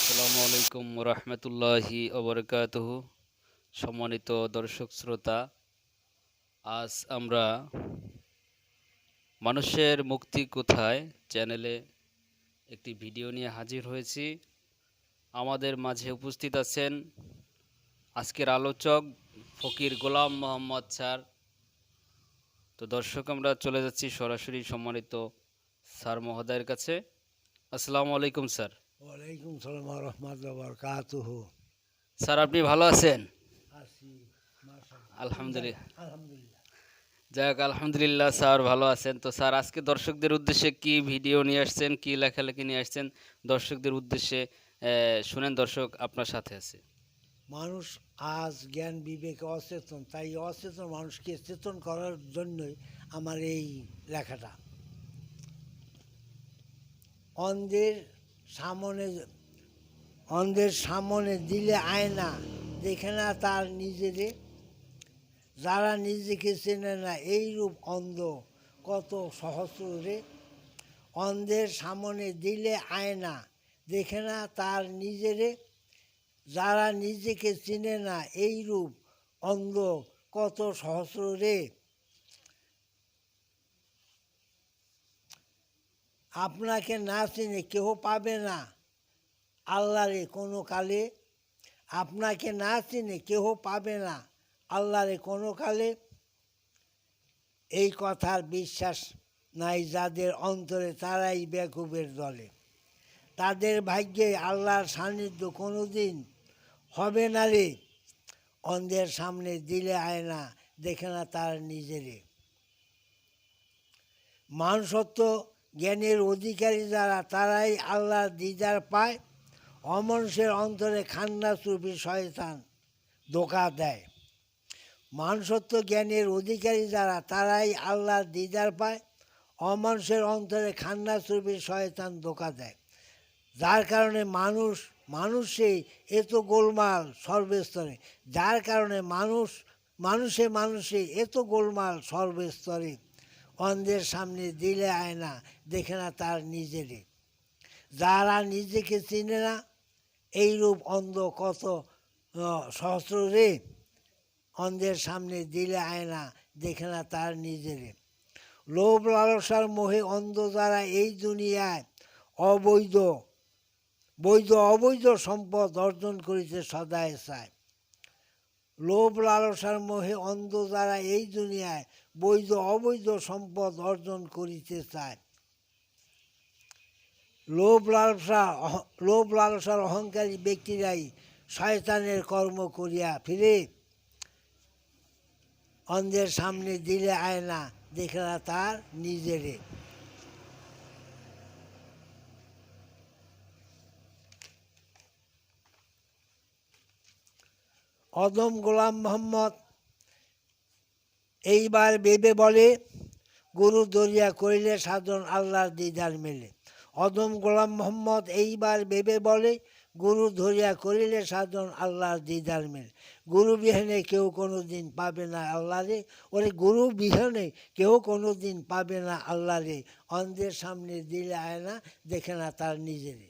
আসসালামু আলাইকুম রহমতুল্লাহি ওবরকাতুহু। সম্মানিত দর্শক শ্রোতা, আজ আমরা মানুষের মুক্তি কোথায় চ্যানেলে একটি ভিডিও নিয়ে হাজির হয়েছি। আমাদের মাঝে উপস্থিত আছেন আজকের আলোচক ফকির গোলাম মোহাম্মদ স্যার। তো দর্শক, আমরা চলে যাচ্ছি সরাসরি সম্মানিত স্যার মহোদয়ের কাছে। আসসালামু আলাইকুম স্যার। ওয়ালাইকুম সালাম রহমতুল্লাহ বরকাতুহু। স্যার, আপনি ভালো আছেন? আছি মাশাআল্লাহ। আলহামদুলিল্লাহ। আলহামদুলিল্লাহ। যাক, আলহামদুলিল্লাহ স্যার ভালো আছেন। তো স্যার, আজকে দর্শকদের উদ্দেশ্যে কি ভিডিও নিয়ে আসছেন, কি লেখালেখি নিয়ে আসছেন দর্শকদের উদ্দেশ্যে শুনেন। দর্শক আপনার সাথে আছে। মানুষ আজ জ্ঞান বিবেকে অচেতন, তাই অচেতন মানুষকে চেতন করার জন্যই আমার এই লেখাটা। অন্ধের সামনে অন্ধের সামনে দিলে আয়না দেখে না তার নিজেরে, যারা নিজেকে চেনে না এইরূপ অন্ধ কত সহস্র রে। অন্ধের সামনে দিলে আয়না দেখে না তার নিজেরে, যারা নিজেকে চিনে না এইরূপ অন্ধ কত সহস্র রে। আপনাকে না চিনে কেহ পাবে না আল্লাহরে কোনো কালে, আপনাকে না চিনে কেহ পাবে না আল্লাহরে কোনো কালে। এই কথার বিশ্বাস নাই যাদের অন্তরে, তারাই বেকুবের দলে। তাদের ভাগ্যে আল্লাহর সান্নিধ্য কোনো দিন হবে না রে। অন্ধের সামনে দিলে আয়না দেখে না তার নিজেরে। মানুষত্ব জ্ঞানের অধিকারী যারা, তারাই আল্লাহর দিদার পায়। অমানুষের অন্তরে খান্না চুপি শয়তান ধোঁকা দেয়। মানুষত্ব জ্ঞানের অধিকারী যারা, তারাই আল্লাহর দিদার পায়। অমানুষের অন্তরে খান্না চুপি শয়তান ধোঁকা দেয়। যার কারণে মানুষে এত গোলমাল সর্বস্তরে, যার কারণে মানুষে এত গোলমাল সর্বস্তরে। অন্ধের সামনে দিলে আয়না দেখে না তার নিজেরে, যারা নিজেকে চিনে না এইরূপ অন্ধ কত সহস্র রে। অন্ধের সামনে দিলে আয়না দেখে না তার নিজেরে। লোভ লালসার মোহে অন্ধ যারা এই দুনিয়ায় অবৈধ সম্পদ অর্জন করিতে সদায় চায়। লোভ লালসার মোহে অন্ধ যারা এই দুনিয়ায় অবৈধ সম্পদ অর্জন করিতে চায়। লোভ লালসার অহংকারী ব্যক্তিরাই শয়তানের কর্ম করিয়া ফিরে। অন্ধের সামনে দিলে আয়না দেখে না তার নিজেরে। অদম গোলাম মোহাম্মদ এইবার ভেবে বলে, গুরু দরিয়া করিলে সাধন আল্লাহর দিদার মেলে। অদম গোলাম মোহাম্মদ এইবার ভেবে বলে, গুরু ধরিয়া করিলে সাধন আল্লাহর দিদার মেলে। গুরু বিহীনে কেউ কোনো দিন পাবে না আল্লাহরে। ওরে গুরু বিহীনে কেউ কোনো দিন পাবে না আল্লাহরে। অন্ধের সামনে দিলে আয়না দেখে না তার নিজেরে।